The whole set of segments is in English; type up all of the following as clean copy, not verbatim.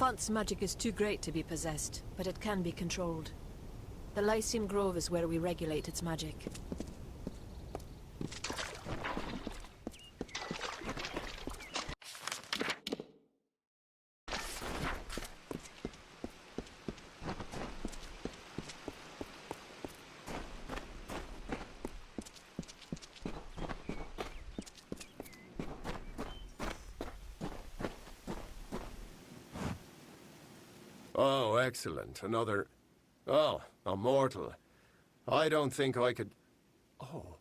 Font's magic is too great to be possessed, but it can be controlled. The Lyceum Grove is where we regulate its magic. Oh, excellent. Another... Oh, a mortal. I don't think I could... Oh,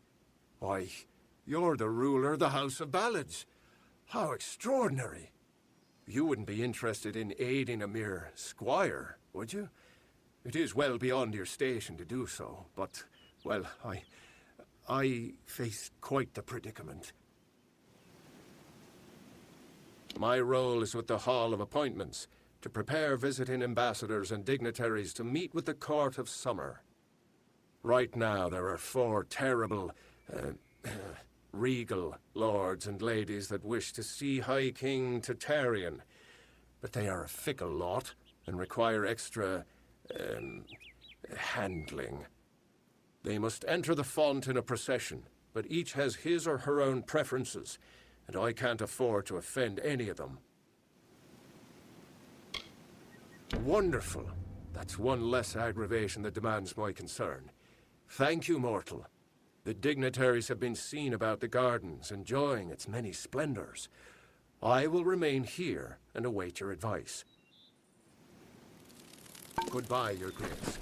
why, you're the ruler of the House of Ballads. How extraordinary. You wouldn't be interested in aiding a mere squire, would you? It is well beyond your station to do so, but, well, I face quite the predicament. My role is with the Hall of Appointments, to prepare visiting ambassadors and dignitaries to meet with the Court of Summer. Right now, there are 4 terrible, regal lords and ladies that wish to see High King Tartarian, but they are a fickle lot and require extra, handling. They must enter the font in a procession, but each has his or her own preferences, and I can't afford to offend any of them. Wonderful. That's one less aggravation that demands my concern. Thank you, mortal. The dignitaries have been seen about the gardens, enjoying its many splendors. I will remain here and await your advice. Goodbye, Your Grace.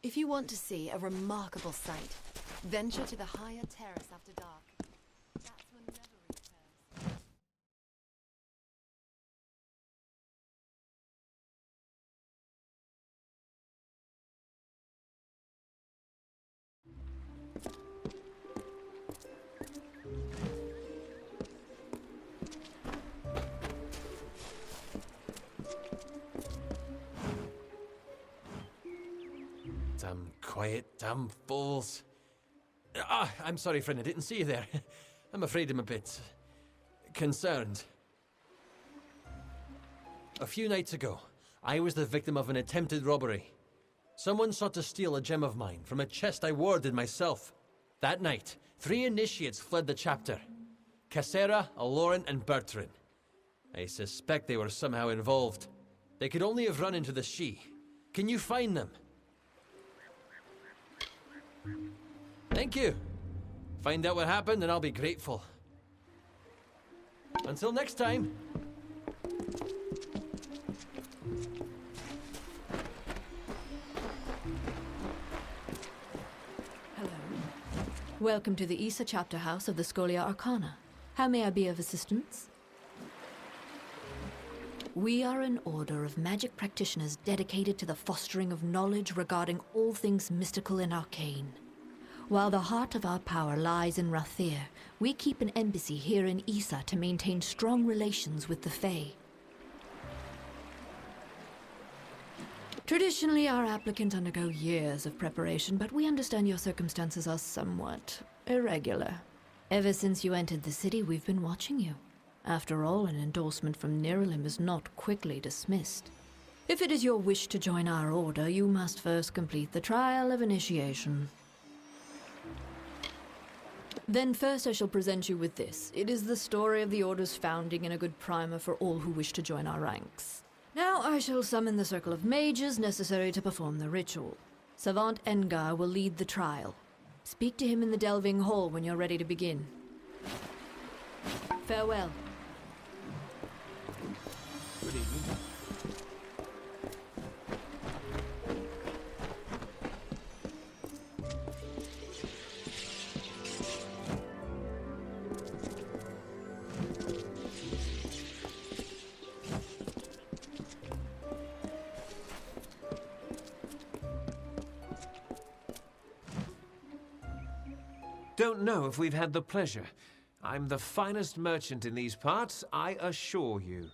If you want to see a remarkable sight, venture to the higher terrace after dark. That's when revelry occurs. Damn quiet, damn fools. I'm sorry, friend, I didn't see you there. I'm afraid I'm a bit... concerned. A few nights ago, I was the victim of an attempted robbery. Someone sought to steal a gem of mine from a chest I warded myself. That night, 3 initiates fled the chapter. Cassera, Aloran, and Bertrand. I suspect they were somehow involved. They could only have run into the She. Can you find them? Thank you. Find out what happened and I'll be grateful. Until next time. Hello. Welcome to the Issa Chapter House of the Scholia Arcana. How may I be of assistance? We are an order of magic practitioners dedicated to the fostering of knowledge regarding all things mystical and arcane. While the heart of our power lies in Rathir, we keep an embassy here in Issa to maintain strong relations with the Fae. Traditionally, our applicants undergo years of preparation, but we understand your circumstances are somewhat irregular. Ever since you entered the city, we've been watching you. After all, an endorsement from Niralim is not quickly dismissed. If it is your wish to join our order, you must first complete the trial of initiation. Then first I shall present you with this. It is the story of the Order's founding and a good primer for all who wish to join our ranks. Now I shall summon the circle of mages necessary to perform the ritual. Savant Engar will lead the trial. Speak to him in the Delving Hall when you're ready to begin. Farewell. Don't know if we've had the pleasure. I'm the finest merchant in these parts, I assure you.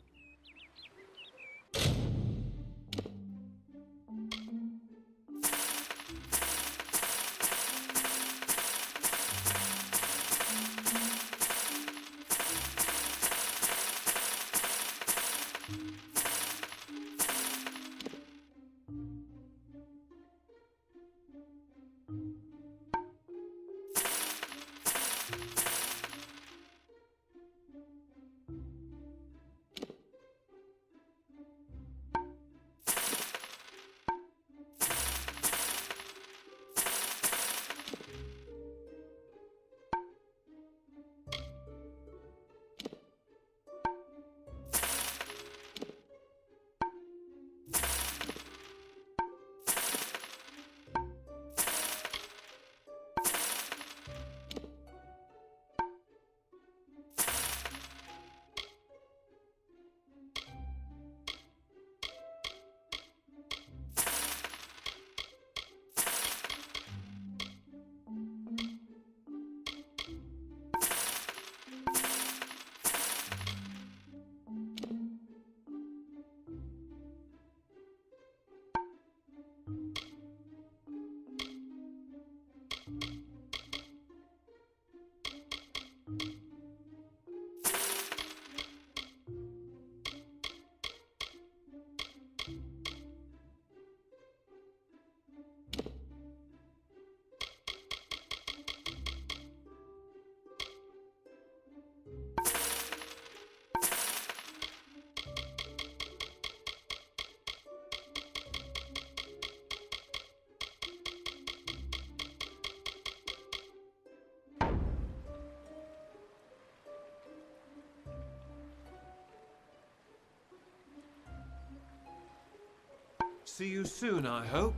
See you soon, I hope.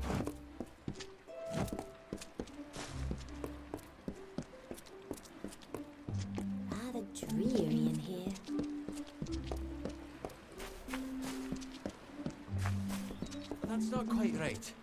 Rather dreary in here. That's not quite right.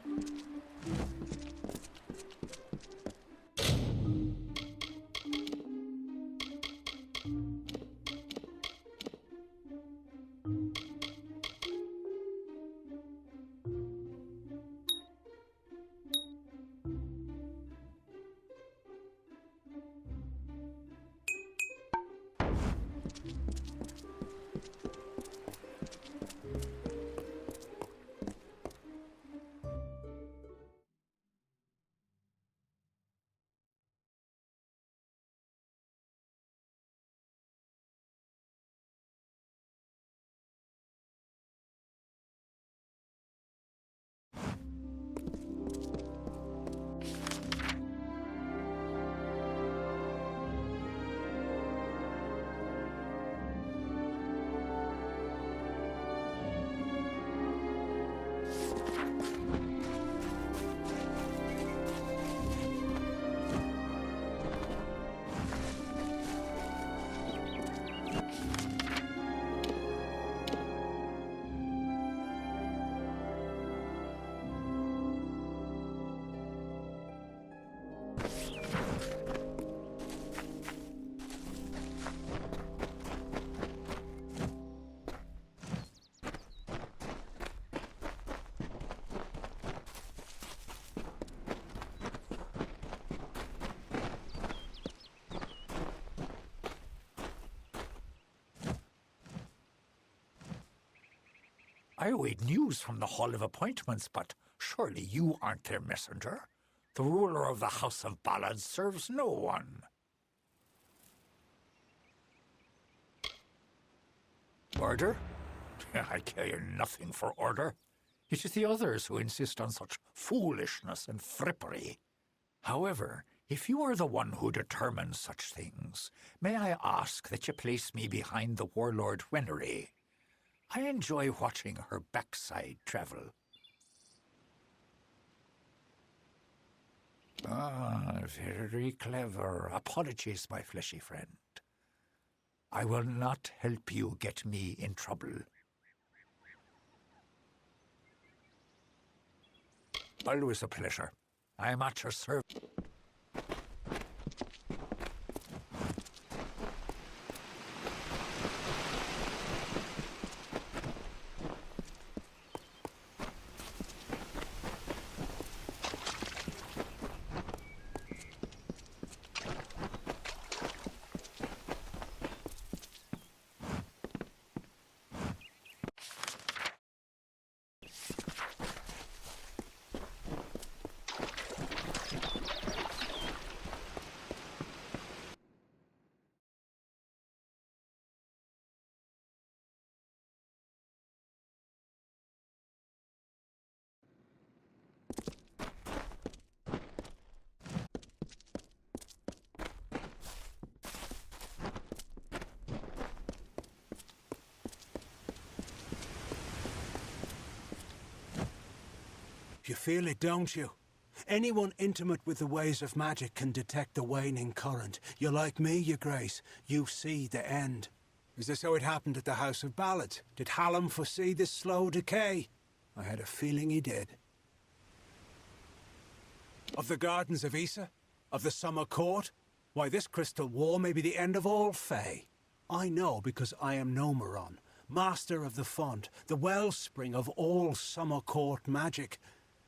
I await news from the Hall of Appointments, but surely you aren't their messenger. The ruler of the House of Ballads serves no one. Order? I care nothing for order. It is the others who insist on such foolishness and frippery. However, if you are the one who determines such things, may I ask that you place me behind the warlord Wenery? I enjoy watching her backside travel. Ah, very clever. Apologies, my fleshy friend. I will not help you get me in trouble. Always a pleasure. I am at your service. You feel it, don't you? Anyone intimate with the ways of magic can detect the waning current. You're like me, Your Grace. You see the end. Is this how it happened at the House of Ballads? Did Hallam foresee this slow decay? I had a feeling he did. Of the Gardens of Issa? Of the Summer Court? Why, this crystal war may be the end of all Fae. I know because I am Nomeron, master of the font, the wellspring of all Summer Court magic.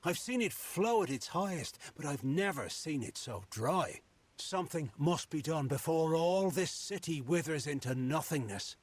I've seen it flow at its highest, but I've never seen it so dry. Something must be done before all this city withers into nothingness.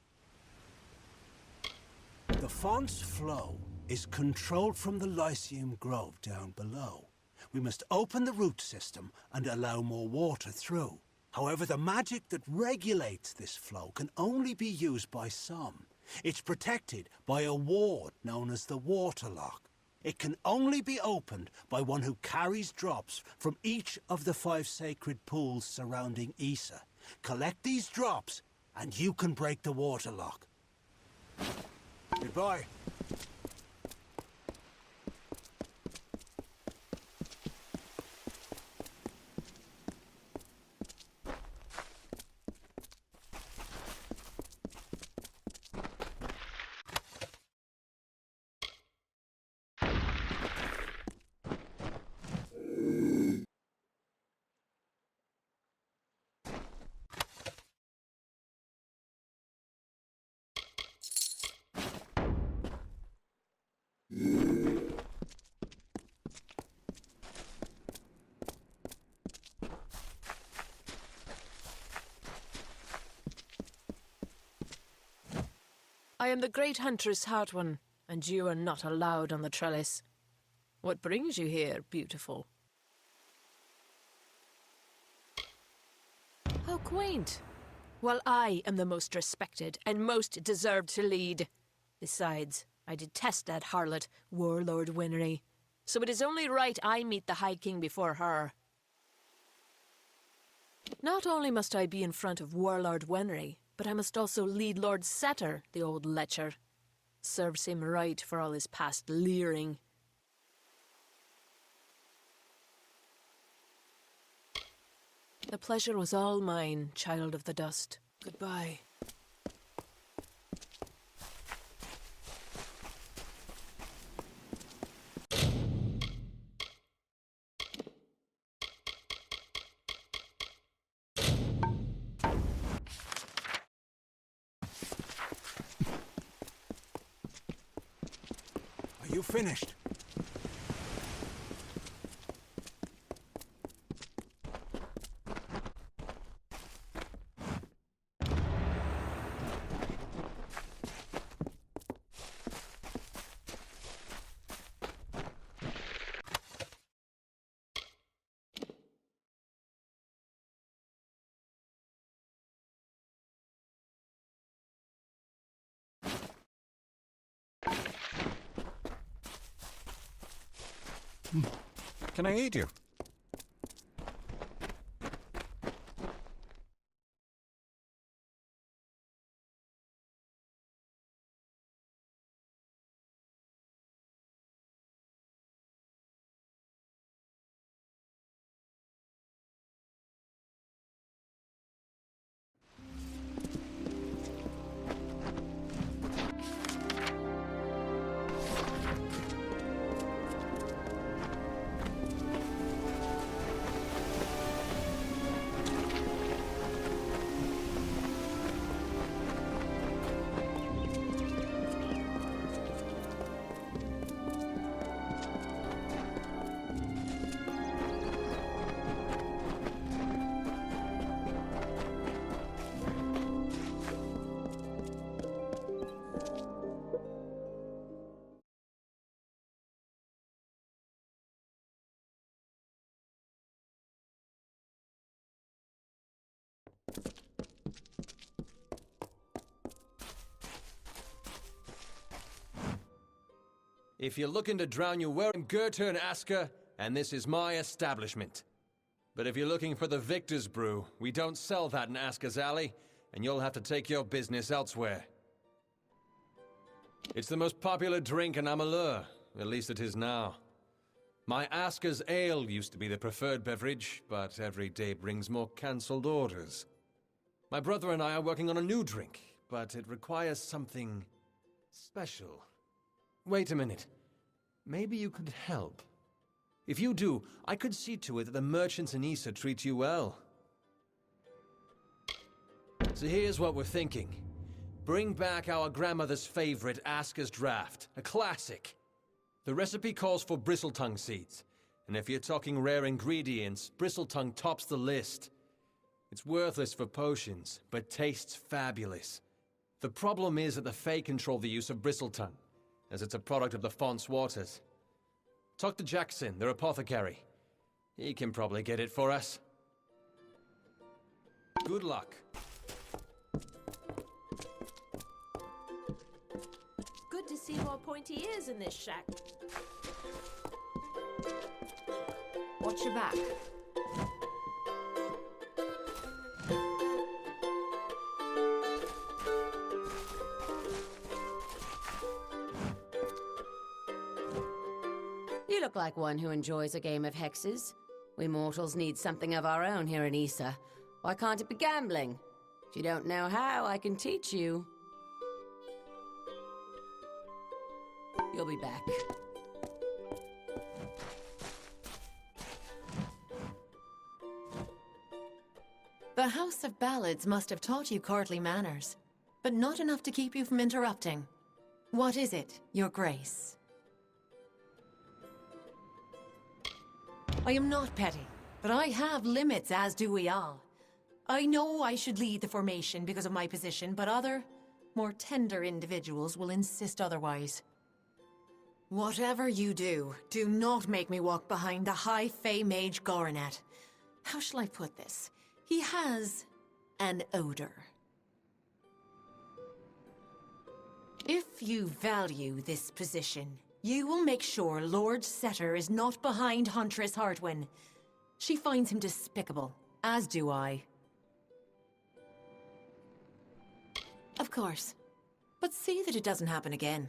The font's flow is controlled from the Lyceum Grove down below. We must open the root system and allow more water through. However, the magic that regulates this flow can only be used by some. It's protected by a ward known as the Waterlock. It can only be opened by one who carries drops from each of the 5 sacred pools surrounding Issa. Collect these drops, and you can break the Waterlock. Goodbye. I am the great huntress Hartwan, and you are not allowed on the trellis. What brings you here, beautiful? How quaint. Well, I am the most respected and most deserved to lead. Besides, I detest that harlot, Warlord Winry. So it is only right I meet the High King before her. Not only must I be in front of Warlord Winry, but I must also lead Lord Setter, the old lecher. Serves him right for all his past leering. The pleasure was all mine, child of the dust. Goodbye. Are you finished? Can I aid you? If you're looking to drown your wearing Goethe and Asker, and this is my establishment. But if you're looking for the Victor's Brew, we don't sell that in Asker's Alley, and you'll have to take your business elsewhere. It's the most popular drink in Amalur, at least it is now. My Asker's ale used to be the preferred beverage, but every day brings more cancelled orders. My brother and I are working on a new drink, but it requires something special. Wait a minute. Maybe you could help. If you do, I could see to it that the merchants in Issa treat you well. So here's what we're thinking. Bring back our grandmother's favorite Asker's Draft, a classic. The recipe calls for bristletongue seeds, and if you're talking rare ingredients, bristletongue tops the list. It's worthless for potions, but tastes fabulous. The problem is that the Fae control the use of bristletongue, as it's a product of the Font's waters. Talk to Jackson, their apothecary. He can probably get it for us. Good luck. Good to see more pointy ears in this shack. Watch your back. You look like one who enjoys a game of hexes. We mortals need something of our own here in Issa. Why can't it be gambling? If you don't know how, I can teach you. You'll be back. The House of Ballads must have taught you courtly manners, but not enough to keep you from interrupting. What is it, Your Grace? I am not petty, but I have limits, as do we all. I know I should lead the formation because of my position, but other, more tender individuals will insist otherwise. Whatever you do, do not make me walk behind the High Fae Mage Goronet. How shall I put this? He has an odor. If you value this position, you will make sure Lord Setter is not behind Huntress Hartwin. She finds him despicable, as do I. Of course. But see that it doesn't happen again.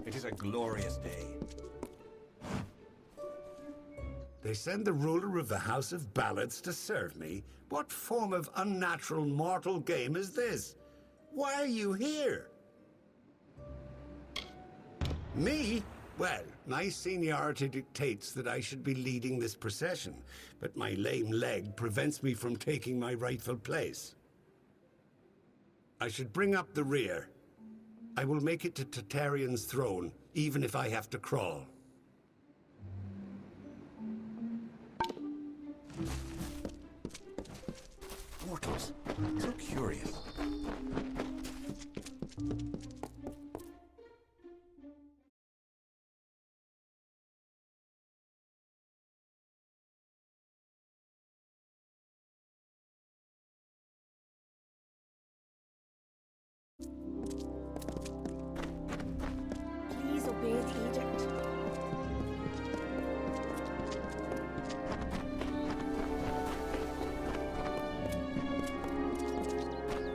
It is a glorious day. They send the ruler of the House of Ballads to serve me? What form of unnatural mortal game is this? Why are you here? Me? Well, my seniority dictates that I should be leading this procession, but my lame leg prevents me from taking my rightful place. I should bring up the rear. I will make it to Tartarean's throne, even if I have to crawl. Mortals, so curious. Please obey the edict.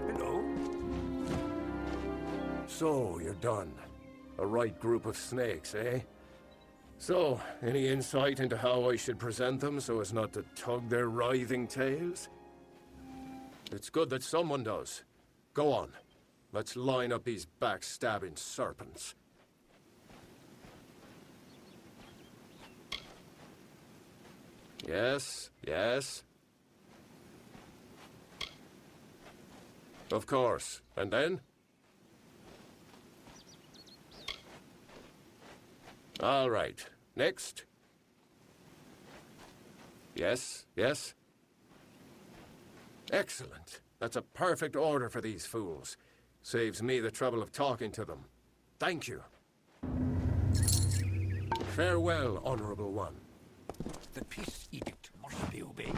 Hello? So, you're done. A right group of snakes, eh? So, any insight into how I should present them so as not to tug their writhing tails? It's good that someone does. Go on. Let's line up these backstabbing serpents. Yes, yes. Of course. And then? All right. Next. Yes, yes. Excellent. That's a perfect order for these fools. Saves me the trouble of talking to them. Thank you. Farewell, Honorable One. The peace edict must be obeyed.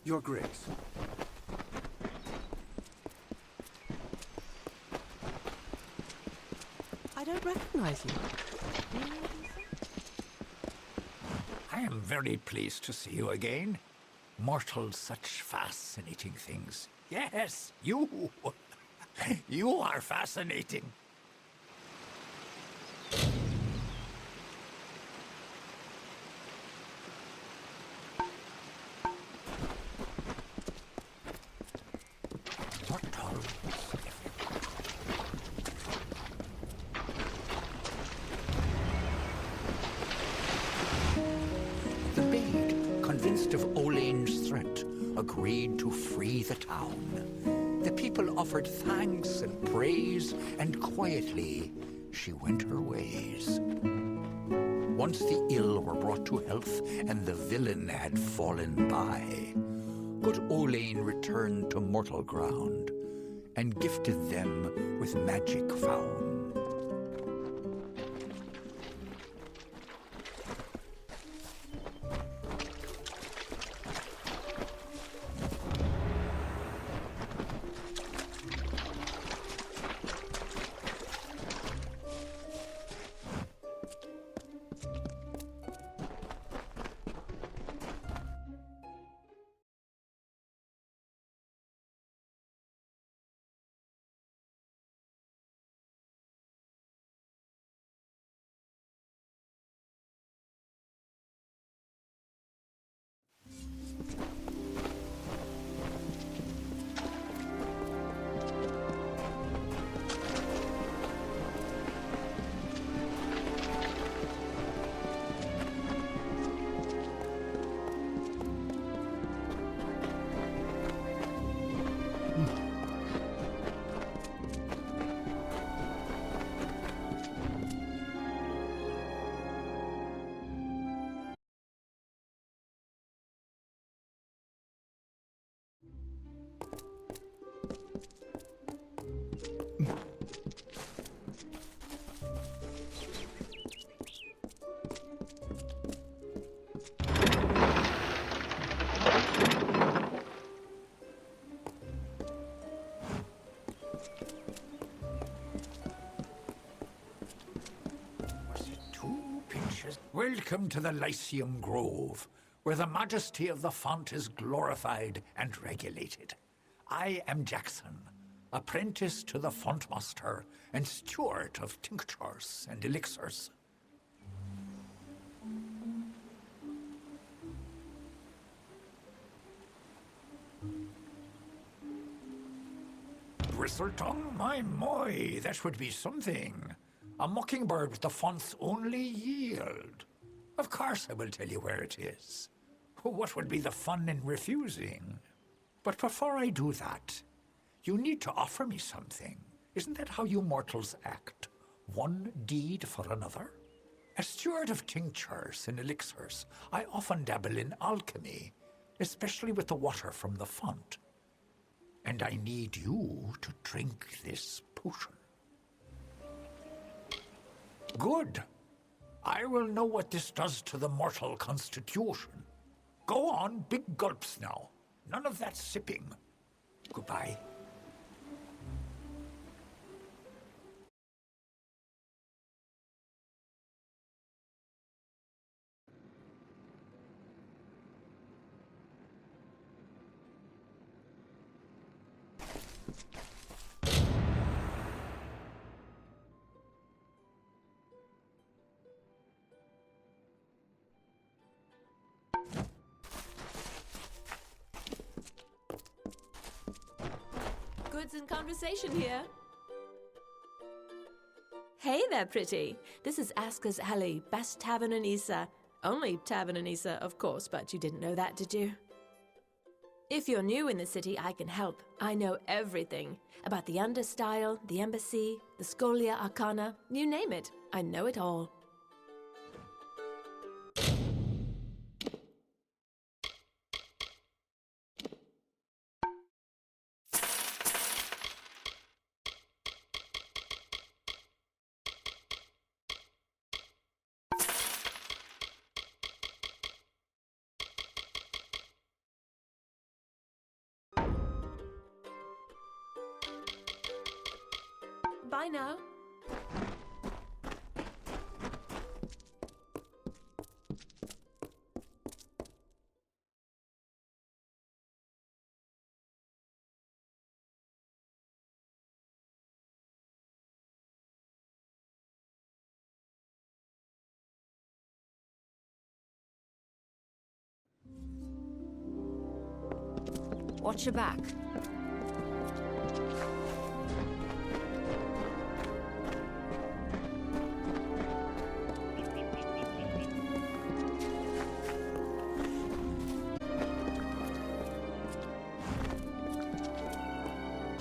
Your Grace. I don't recognize you. I am very pleased to see you again. Mortals, such fascinating things. Yes, you. You are fascinating. The Maid, convinced of Olane's threat, agreed to free the town. The people offered thanks and praise, and quietly she went her ways. Once the ill were brought to health, and the villain had fallen by, good Olane returned to mortal ground, and gifted them with magic found. Welcome to the Lyceum Grove, where the majesty of the font is glorified and regulated. I am Jackson, apprentice to the font master and steward of tinctures and elixirs. Bristletongue, my, that would be something. A mockingbird with the font's only yield. Of course I will tell you where it is. What would be the fun in refusing? But before I do that, you need to offer me something. Isn't that how you mortals act? One deed for another? As steward of tinctures and elixirs, I often dabble in alchemy, especially with the water from the font. And I need you to drink this potion. Good. I will know what this does to the mortal constitution. Go on, big gulps now. None of that sipping. Goodbye. Goods and conversation here. Hey there, pretty. This is Aska's Alley, best tavern in Issa. Only tavern in Issa, of course, but you didn't know that, did you? If you're new in the city, I can help. I know everything. About the Understyle, the Embassy, the Scholia Arcana, you name it. I know it all. Bye now. Watch your back.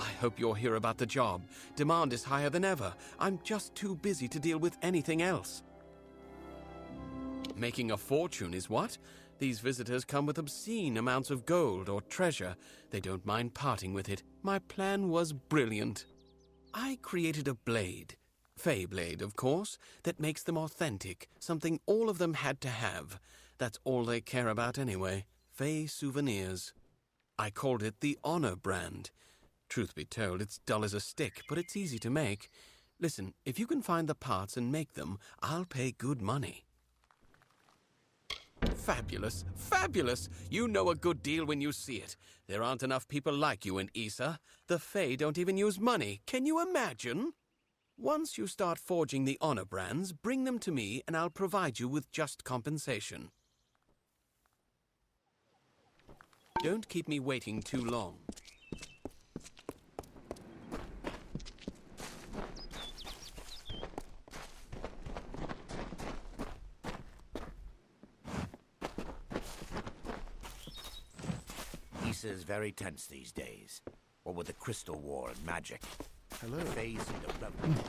I hope you're here about the job. Demand is higher than ever. I'm just too busy to deal with anything else. Making a fortune is what? These visitors come with obscene amounts of gold or treasure. They don't mind parting with it. My plan was brilliant. I created a blade, Fey blade, of course, that makes them authentic, something all of them had to have. That's all they care about anyway, Fey souvenirs. I called it the Honor brand. Truth be told, it's dull as a stick, but it's easy to make. Listen, if you can find the parts and make them, I'll pay good money. Fabulous, fabulous! You know a good deal when you see it. There aren't enough people like you in Issa. The Fae don't even use money. Can you imagine? Once you start forging the Honor brands, bring them to me and I'll provide you with just compensation. Don't keep me waiting too long. Is very tense these days. What with the Crystal War and magic. Hello. Phase into revel.